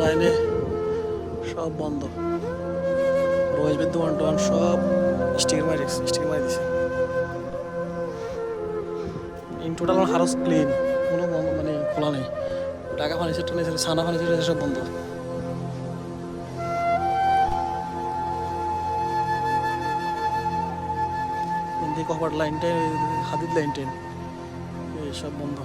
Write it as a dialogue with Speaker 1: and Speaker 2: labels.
Speaker 1: লাইনে সব বন্ধ। রোজ দোকান টোকান সব স্টিকার মারি দিছে। ইন টোটাল আমার হাউস ক্লিন, কোনো মানে খোলা নেই। ঢাকা ফার্নিচার টার্নিচার সানা ফার্নিচার সব বন্ধ। কপার লাইন টেন, হাদিদ লাইন টেন, এই সব বন্ধ।